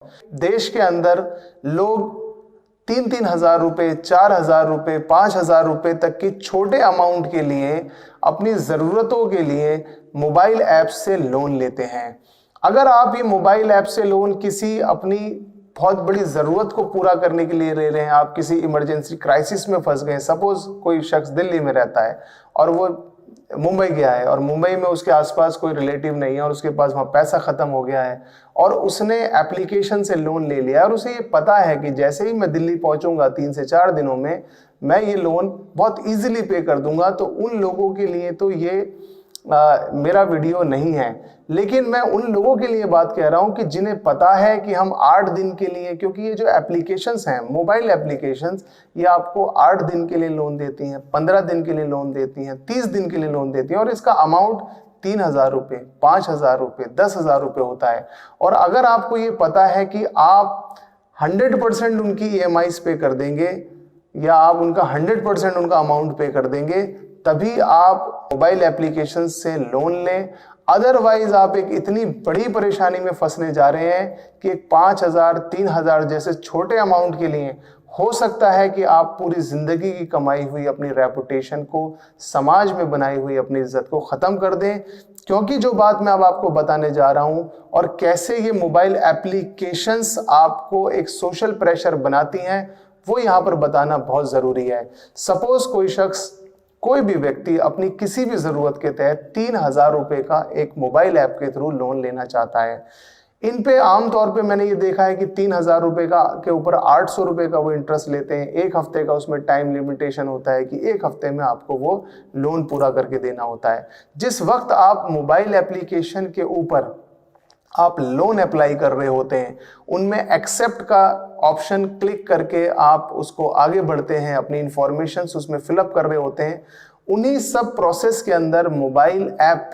देश के अंदर लोग 3,000 रुपए, 4,000 रुपए, 5,000 रुपए तक की छोटे अमाउंट के लिए अपनी ज़रूरतों के लिए मोबाइल ऐप से लोन लेते हैं। अगर आप ये मोबाइल ऐप से लोन किसी अपनी बहुत बड़ी ज़रूरत को पूरा करने के लिए ले रहे हैं, आप किसी इमरजेंसी क्राइसिस में फंस गए, सपोज कोई शख्स दिल्ली में रहता है और वो मुंबई गया है और मुंबई में उसके आसपास कोई रिलेटिव नहीं है और उसके पास वहाँ पैसा ख़त्म हो गया है और उसने एप्लीकेशन से लोन ले लिया और उसे ये पता है कि जैसे ही मैं दिल्ली पहुँचूंगा 3 से 4 दिनों में मैं ये लोन बहुत इजीली पे कर दूंगा। तो उन लोगों के लिए तो ये मेरा वीडियो नहीं है, लेकिन मैं उन लोगों के लिए बात कह रहा हूं कि जिन्हें पता है कि हम 8 दिन के लिए, क्योंकि ये जो एप्लीकेशंस हैं मोबाइल एप्लीकेशंस, ये आपको 8 दिन के लिए लोन देती हैं, 15 दिन के लिए लोन देती हैं, 30 दिन के लिए लोन देती हैं और इसका अमाउंट 3,000 रुपये, 5,000 रुपये, 10,000 रुपये होता है। और अगर आपको ये पता है कि आप 100% उनकी EMIs पे कर देंगे या आप उनका 100% उनका अमाउंट पे कर देंगे, तभी आप मोबाइल एप्लीकेशन से लोन लें। अदरवाइज आप एक इतनी बड़ी परेशानी में फंसने जा रहे हैं कि 5,000, 3,000 जैसे छोटे अमाउंट के लिए हो सकता है कि आप पूरी जिंदगी की कमाई हुई अपनी रेपुटेशन को, समाज में बनाई हुई अपनी इज्जत को खत्म कर दें। क्योंकि जो बात मैं अब आपको बताने जा रहा हूं और कैसे ये मोबाइल एप्लीकेशंस आपको एक सोशल प्रेशर बनाती हैं, वो यहाँ पर बताना बहुत जरूरी है। सपोज कोई शख्स, कोई भी व्यक्ति अपनी किसी भी जरूरत के तहत 3,000 रुपए का एक मोबाइल ऐप के थ्रू लोन लेना चाहता है। इन पे आमतौर पे मैंने ये देखा है कि 3,000 रुपए का के ऊपर 800 रुपए का वो इंटरेस्ट लेते हैं। 1 हफ्ते का उसमें टाइम लिमिटेशन होता है कि 1 हफ्ते में आपको वो लोन पूरा करके देना होता है। जिस वक्त आप मोबाइल एप्लीकेशन के ऊपर आप लोन अप्लाई कर रहे होते हैं, उनमें एक्सेप्ट का ऑप्शन क्लिक करके आप उसको आगे बढ़ते हैं, अपनी इंफॉर्मेशंस उसमें फिलअप कर रहे होते हैं। उन्हीं सब प्रोसेस के अंदर मोबाइल ऐप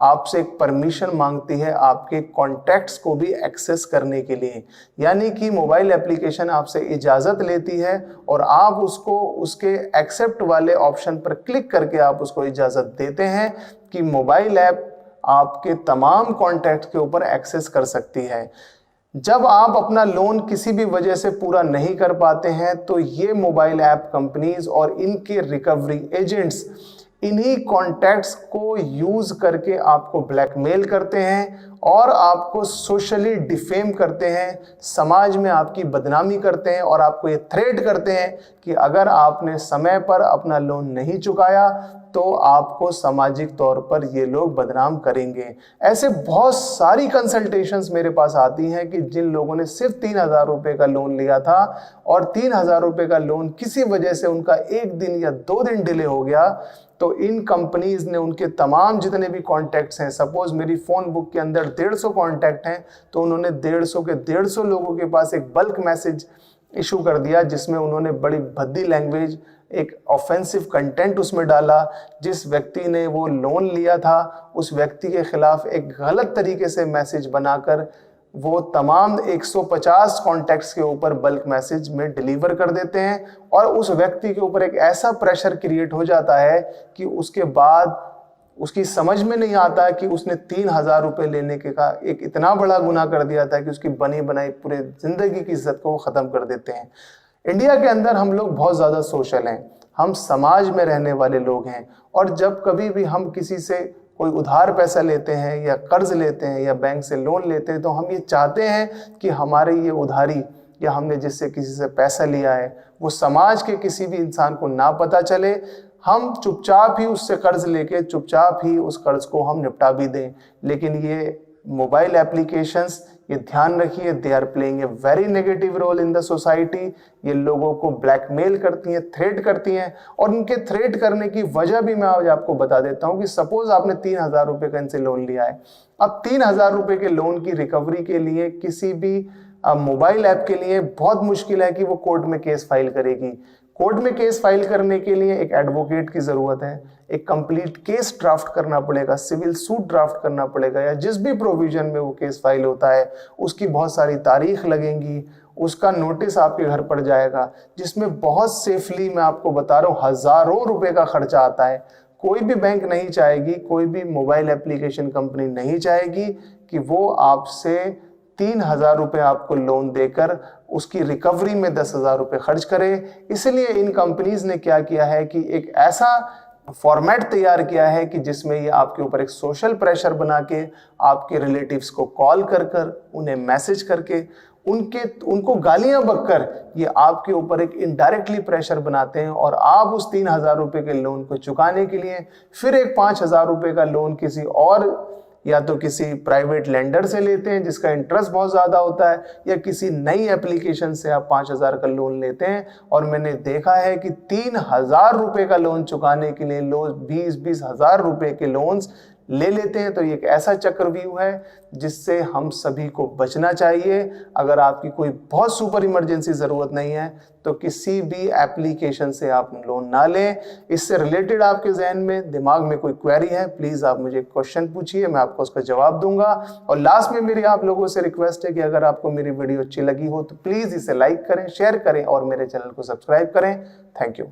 आपसे एक परमिशन मांगती है आपके कॉन्टैक्ट्स को भी एक्सेस करने के लिए। यानी कि मोबाइल एप्लीकेशन आपसे इजाज़त लेती है और आप उसको उसके एक्सेप्ट वाले ऑप्शन पर क्लिक करके आप उसको इजाज़त देते हैं कि मोबाइल ऐप आपके तमाम कॉन्टैक्ट के ऊपर एक्सेस कर सकती है। जब आप अपना लोन किसी भी वजह से पूरा नहीं कर पाते हैं तो ये मोबाइल ऐप कंपनीज और इनके रिकवरी एजेंट्स इन्हीं कॉन्टैक्ट्स को यूज करके आपको ब्लैकमेल करते हैं और आपको सोशली डिफेम करते हैं, समाज में आपकी बदनामी करते हैं और आपको ये थ्रेट करते हैं कि अगर आपने समय पर अपना लोन नहीं चुकाया तो आपको सामाजिक तौर पर ये लोग बदनाम करेंगे। ऐसे बहुत सारी कंसल्टेशंस मेरे पास आती हैं कि जिन लोगों ने सिर्फ 3,000 रुपये का लोन लिया था और 3,000 रुपये का लोन किसी वजह से उनका 1 दिन या 2 दिन डिले हो गया, तो इन कंपनीज ने उनके तमाम जितने भी कॉन्टैक्ट्स हैं, सपोज मेरी फ़ोन बुक के अंदर 150 कॉन्टैक्ट हैं, तो उन्होंने 150 के 150 लोगों के पास एक बल्क मैसेज इशू कर दिया जिसमें उन्होंने बड़ी भद्दी लैंग्वेज, एक ऑफेंसिव कंटेंट उसमें डाला। जिस व्यक्ति ने वो लोन लिया था उस व्यक्ति के खिलाफ एक गलत तरीके से मैसेज बनाकर वो तमाम 150 कॉन्टैक्ट्स के ऊपर बल्क मैसेज में डिलीवर कर देते हैं और उस व्यक्ति के ऊपर एक ऐसा प्रेशर क्रिएट हो जाता है कि उसके बाद उसकी समझ में नहीं आता कि उसने 3,000 रुपये लेने के का एक इतना बड़ा गुनाह कर दिया था कि उसकी बनी बनाई पूरे जिंदगी की इज्जत को ख़त्म कर देते हैं। इंडिया के अंदर हम लोग बहुत ज़्यादा सोशल हैं, हम समाज में रहने वाले लोग हैं और जब कभी भी हम किसी से कोई उधार पैसा लेते हैं या कर्ज लेते हैं या बैंक से लोन लेते हैं तो हम ये चाहते हैं कि हमारे ये उधारी या हमने जिससे किसी से पैसा लिया है वो समाज के किसी भी इंसान को ना पता चले, हम चुपचाप ही उससे कर्ज लेके चुपचाप ही उस कर्ज को हम निपटा भी दें। लेकिन ये मोबाइल एप्लीकेशंस, ये ध्यान रखिए, they are playing a very negative role in the society. ये लोगों को ब्लैकमेल करती हैं, थ्रेट करती हैं और उनके थ्रेट करने की वजह भी मैं आज आपको बता देता हूं कि सपोज आपने 3,000 रुपये का इनसे लोन लिया है। अब 3,000 रुपये के लोन की रिकवरी के लिए किसी भी मोबाइल ऐप के लिए बहुत मुश्किल है कि वो कोर्ट में केस फाइल करेगी। कोर्ट में केस फाइल करने के लिए एक एडवोकेट की ज़रूरत है, एक कंप्लीट केस ड्राफ्ट करना पड़ेगा, सिविल सूट ड्राफ्ट करना पड़ेगा या जिस भी प्रोविजन में वो केस फाइल होता है उसकी बहुत सारी तारीख लगेंगी, उसका नोटिस आपके घर पर जाएगा जिसमें बहुत सेफली मैं आपको बता रहा हूँ हज़ारों रुपए का खर्चा आता है। कोई भी बैंक नहीं चाहेगी, कोई भी मोबाइल एप्लीकेशन कंपनी नहीं चाहेगी कि वो आपसे 3,000 रुपये आपको लोन देकर उसकी रिकवरी में 10,000 रुपये खर्च करें। इसलिए इन कंपनीज ने क्या किया है कि एक ऐसा फॉर्मेट तैयार किया है कि जिसमें ये आपके ऊपर एक सोशल प्रेशर बना के आपके रिलेटिव्स को कॉल कर कर, उन्हें मैसेज करके, उनको गालियां बककर ये आपके ऊपर एक इनडायरेक्टली प्रेशर बनाते हैं और आप उस 3,000 रुपये के लोन को चुकाने के लिए फिर एक 5,000 रुपये का लोन किसी और या तो किसी प्राइवेट लेंडर से लेते हैं जिसका इंटरेस्ट बहुत ज़्यादा होता है, या किसी नई एप्लीकेशन से आप 5,000 का लोन लेते हैं। और मैंने देखा है कि 3,000 रुपये का लोन चुकाने के लिए लोग 20-20 हज़ार रुपये के लोन्स ले लेते हैं। तो ये एक ऐसा चक्रव्यूह है जिससे हम सभी को बचना चाहिए। अगर आपकी कोई बहुत सुपर इमरजेंसी ज़रूरत नहीं है तो किसी भी एप्लीकेशन से आप लोन ना लें। इससे रिलेटेड आपके जहन में, दिमाग में कोई क्वेरी है, प्लीज़ आप मुझे क्वेश्चन पूछिए, मैं आपको उसका जवाब दूंगा। और लास्ट में मेरी आप लोगों से रिक्वेस्ट है कि अगर आपको मेरी वीडियो अच्छी लगी हो तो प्लीज़ इसे लाइक करें, शेयर करें और मेरे चैनल को सब्सक्राइब करें। Thank you.